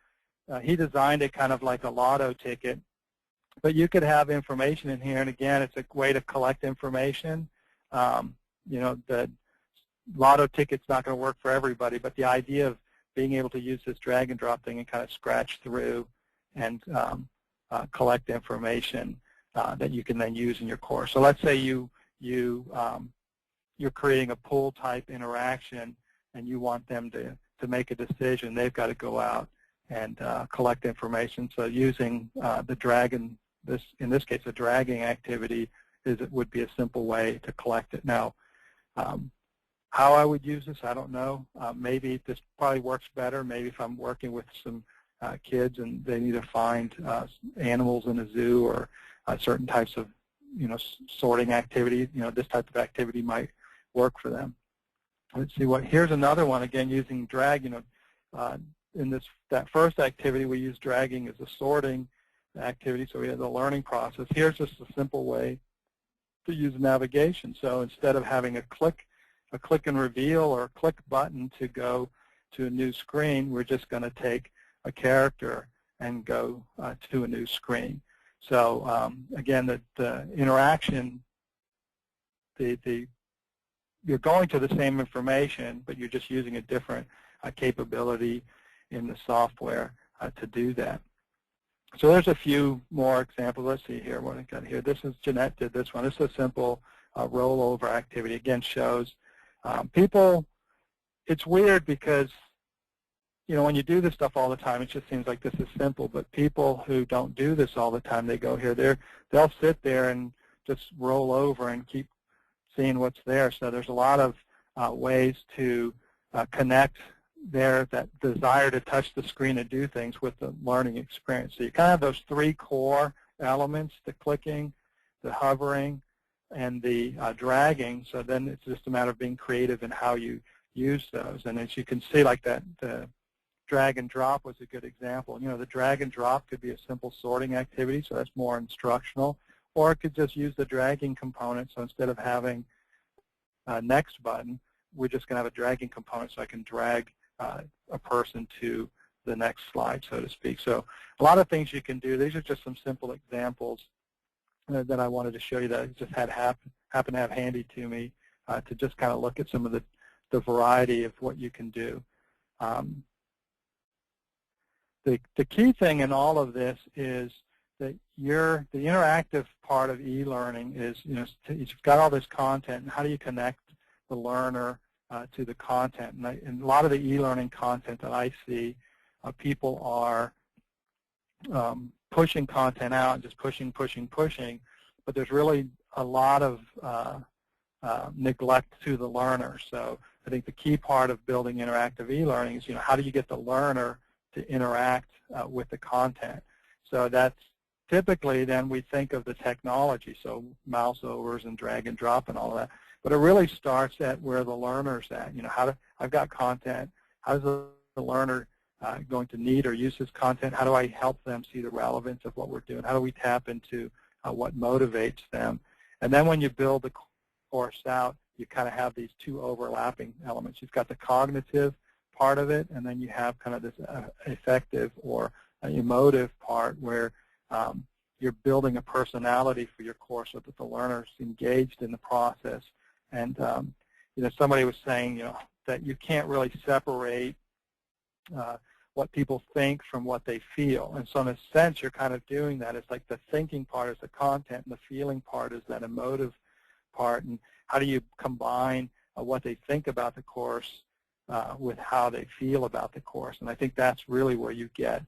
he designed it kind of like a lotto ticket, but you could have information in here, and again, it's a way to collect information. The lotto ticket's not going to work for everybody, but the idea of being able to use this drag and drop thing and kind of scratch through and collect information that you can then use in your course. So let's say you're creating a pool type interaction, and you want them to make a decision. They've got to go out and collect information. So using the drag, in this case, a dragging activity would be a simple way to collect it. Now, how I would use this, I don't know. Maybe this probably works better. Maybe if I'm working with some kids and they need to find animals in a zoo or certain types of, sorting activity, this type of activity might work for them. Let's see here's another one, again, using drag. In that first activity, we use dragging as a sorting activity, so we have the learning process. Here's just a simple way to use navigation. So instead of having a click and reveal or a click button to go to a new screen, we're just going to take a character and go to a new screen. So again, the interaction, you're going to the same information, but you're just using a different capability in the software to do that. So there's a few more examples. Let's see here what I got here. This is Jeanette did this one. This is a simple rollover activity. Again, shows people. It's weird because when you do this stuff all the time, it just seems like this is simple. But people who don't do this all the time, they go here. They'll sit there and just roll over and keep seeing what's there. So there's a lot of ways to connect that desire to touch the screen and do things with the learning experience. So you kind of have those three core elements, the clicking, the hovering, and the dragging. So then it's just a matter of being creative in how you use those. And as you can see, like that, the drag and drop was a good example. The drag and drop could be a simple sorting activity, so that's more instructional. Or it could just use the dragging component. So instead of having a next button, we're just going to have a dragging component so I can drag a person to the next slide, so to speak. So a lot of things you can do. These are just some simple examples that I wanted to show you that I just had happen to have handy to me to just kind of look at some of the variety of what you can do. The key thing in all of this is that the interactive part of e-learning is, you've got all this content, and how do you connect the learner to the content? And a lot of the e-learning content that I see, people are pushing content out, just pushing, but there's really a lot of neglect to the learner. So I think the key part of building interactive e-learning is, how do you get the learner to interact with the content? So that's typically then we think of the technology, so mouse overs and drag and drop and all that. But it really starts at where the learner's at. I've got content. How is the learner going to need or use this content? How do I help them see the relevance of what we're doing? How do we tap into what motivates them? And then when you build the course out, you kind of have these two overlapping elements. You've got the cognitive part of it, and then you have kind of this affective or emotive part where you're building a personality for your course so that the learner's engaged in the process. And somebody was saying, that you can't really separate what people think from what they feel. And so in a sense, you're kind of doing that. It's like the thinking part is the content, and the feeling part is that emotive part. And how do you combine what they think about the course with how they feel about the course? And I think that's really where you get,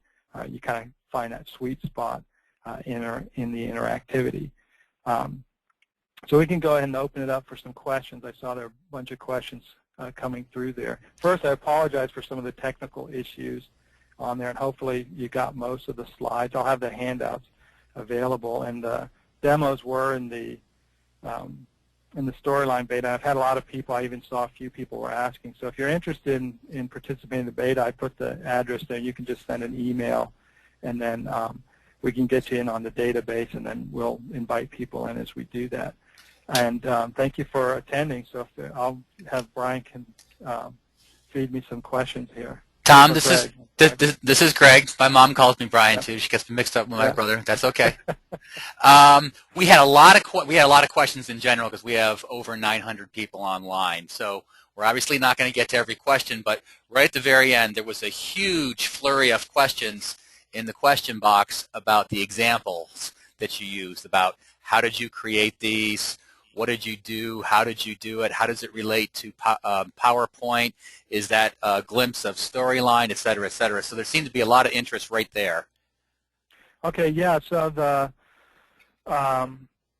you kind of find that sweet spot in the interactivity. So we can go ahead and open it up for some questions. I saw there were a bunch of questions coming through there. First, I apologize for some of the technical issues on there, and hopefully you got most of the slides. I'll have the handouts available, and the demos were in the Storyline beta. I've had a lot of people. I even saw a few people were asking. So if you're interested in participating in the beta, I put the address there. You can just send an email, and then we can get you in on the database, and then we'll invite people in as we do that. And thank you for attending. So I'll have Brian can feed me some questions here. Tom, this is Greg. My mom calls me Brian too. She gets me mixed up with my brother. That's okay. We had a lot of questions in general because we have over 900 people online. So we're obviously not going to get to every question, but right at the very end there was a huge flurry of questions in the question box about the examples that you used, about how did you create these, what did you do, how did you do it, how does it relate to PowerPoint, is that a glimpse of Storyline, et cetera, et cetera. So there seemed to be a lot of interest right there. Okay, yeah, so the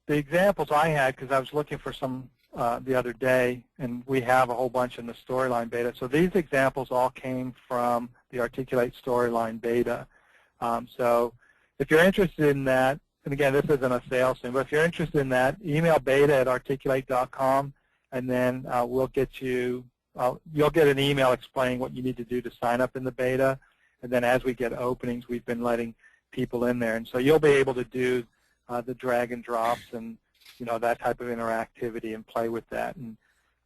examples I had, because I was looking for some the other day, and we have a whole bunch in the Storyline beta. So these examples all came from the Articulate Storyline beta. So if you're interested in that, and again, this isn't a sales thing, but if you're interested in that, email beta@articulate.com, and then we'll get you, you'll get an email explaining what you need to do to sign up in the beta. And then as we get openings, we've been letting people in there. And so you'll be able to do the drag and drops and that type of interactivity and play with that. And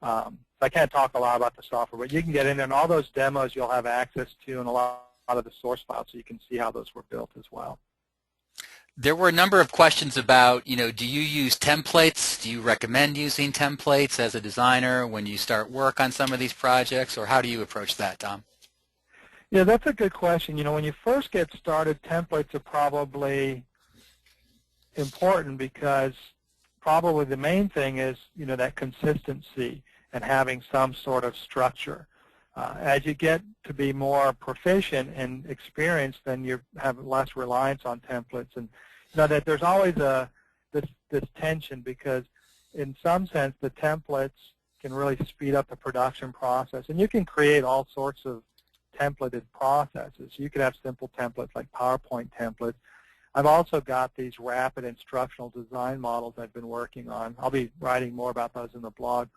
I can't talk a lot about the software, but you can get in there, and all those demos you'll have access to, and a lot of the source files, so you can see how those were built as well. There were a number of questions about, do you use templates? Do you recommend using templates as a designer when you start work on some of these projects, or how do you approach that, Tom? Yeah, that's a good question. When you first get started, templates are probably important because probably the main thing is, that consistency and having some sort of structure. As you get to be more proficient and experienced, then you have less reliance on templates. And that there's always this tension, because in some sense the templates can really speed up the production process. And you can create all sorts of templated processes. You could have simple templates like PowerPoint templates. I've also got these rapid instructional design models I've been working on. I'll be writing more about those in the blog,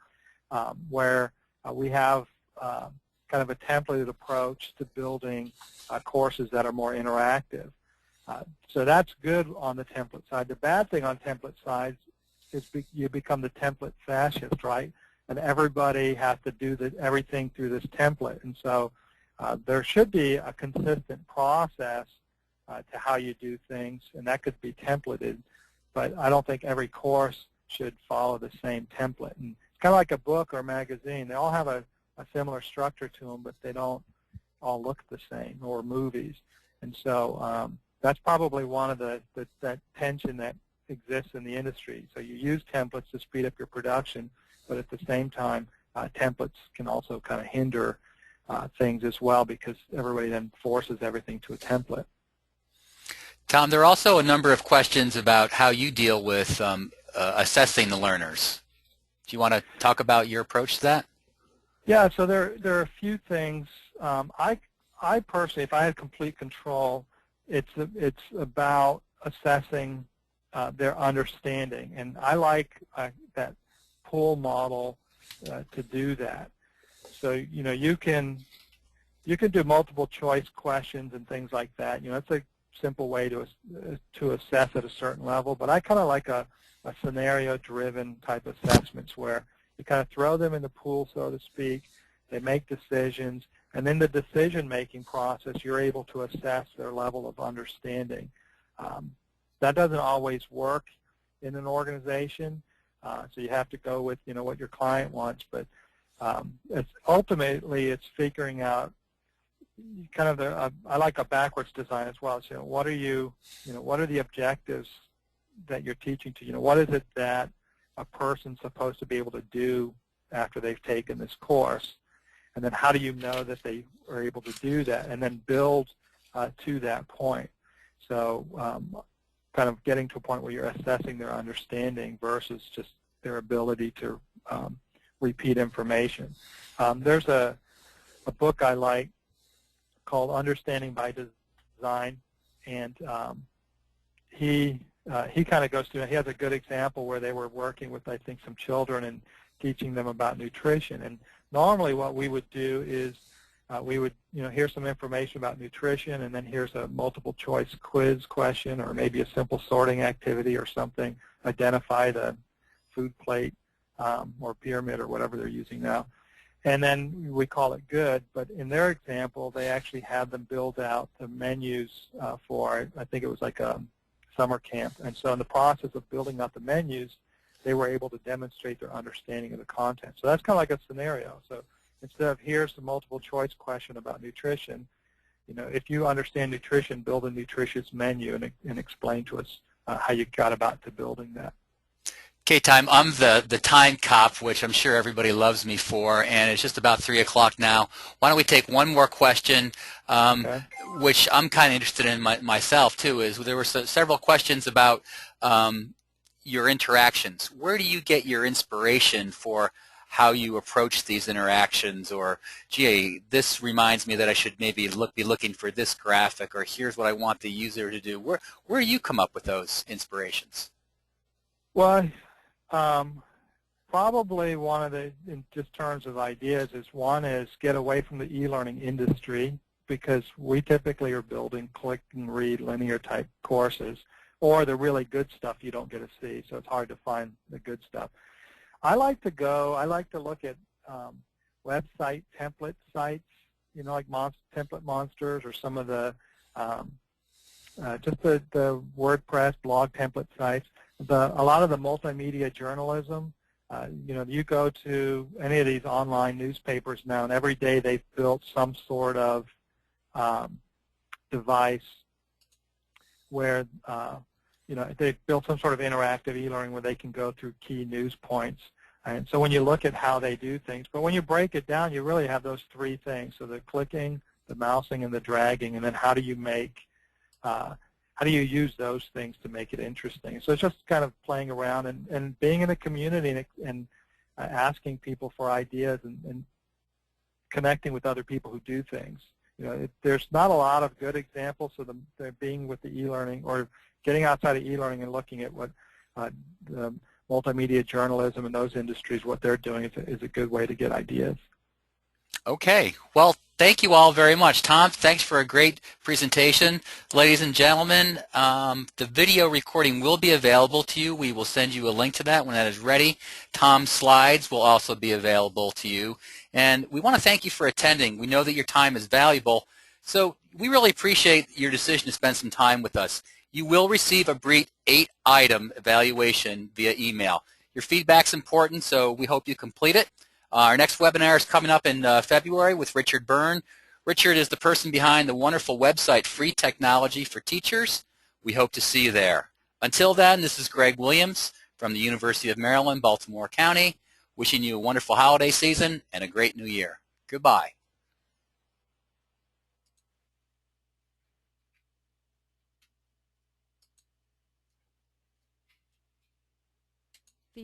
where we have kind of a templated approach to building courses that are more interactive. So that's good on the template side. The bad thing on template side is you become the template fascist, right? And everybody has to do everything through this template. And so there should be a consistent process to how you do things, and that could be templated, but I don't think every course should follow the same template. And it's kind of like a book or a magazine. They all have a similar structure to them, but they don't all look the same, or movies. And so that's probably one of that tension that exists in the industry. So you use templates to speed up your production, but at the same time, templates can also kind of hinder things as well, because everybody then forces everything to a template. Tom, there are also a number of questions about how you deal with assessing the learners. Do you want to talk about your approach to that? Yeah, so there are a few things. I personally, if I had complete control, it's about assessing their understanding, and I like that pull model to do that. So you can do multiple choice questions and things like that. It's a simple way to assess at a certain level, but I kind of like a scenario-driven type assessments where you kind of throw them in the pool, so to speak. They make decisions, and in the decision-making process, you're able to assess their level of understanding. That doesn't always work in an organization, so you have to go with what your client wants. But ultimately, it's figuring out kind of I like a backwards design as well. So what are the objectives that you're teaching to? What is it that a person's supposed to be able to do after they've taken this course? And then how do you know that they are able to do that? And then build to that point. So kind of getting to a point where you're assessing their understanding versus just their ability to repeat information. There's a book I like called Understanding by Design, and he kind of goes through, he has a good example where they were working with, I think, some children and teaching them about nutrition. And normally what we would do is we would, here's some information about nutrition, and then here's a multiple choice quiz question, or maybe a simple sorting activity or something, identify the food plate or pyramid or whatever they're using now. And then we call it good, but in their example, they actually had them build out the menus for, I think it was like a summer camp. And so in the process of building out the menus, they were able to demonstrate their understanding of the content. So that's kind of like a scenario. So instead of here's the multiple choice question about nutrition, if you understand nutrition, build a nutritious menu and explain to us how you got about to building that. Okay, Tom, I'm the time cop, which I'm sure everybody loves me for, and it's just about 3 o'clock now. Why don't we take one more question, Okay. which I'm kind of interested in myself, too, is there were several questions about, your interactions? Where do you get your inspiration for how you approach these interactions? Or, gee, this reminds me that I should maybe be looking for this graphic, or here's what I want the user to do. Where do you come up with those inspirations? Well, probably one of the, in just terms of ideas, is one is get away from the e-learning industry, because we typically are building click and read linear type courses, or the really good stuff you don't get to see, so it's hard to find the good stuff. I like to look at website template sites, you know, like Template Monsters, or some of the just the WordPress blog template sites. A lot of the multimedia journalism. You know, you go to any of these online newspapers now, and every day they've built some sort of device where you know, they've built some sort of interactive e-learning where they can go through key news points. And so when you look at how they do things, but when you break it down, you really have those three things: so the clicking, the mousing, and the dragging. And then how do you make how do you use those things to make it interesting? So it's just kind of playing around and being in a community and asking people for ideas and connecting with other people who do things. You know, there's not a lot of good examples, so the being with the e-learning or getting outside of e-learning and looking at what the multimedia journalism and those industries, what they're doing is a good way to get ideas. Okay. Well, thank you all very much. Tom, thanks for a great presentation. Ladies and gentlemen, the video recording will be available to you. We will send you a link to that when that is ready. Tom's slides will also be available to you. And we want to thank you for attending. We know that your time is valuable, so we really appreciate your decision to spend some time with us. You will receive a brief 8-item evaluation via email. Your feedback's important, so we hope you complete it. Our next webinar is coming up in February with Richard Byrne. Richard is the person behind the wonderful website Free Technology for Teachers. We hope to see you there. Until then, this is Greg Williams from the University of Maryland, Baltimore County, wishing you a wonderful holiday season and a great new year. Goodbye.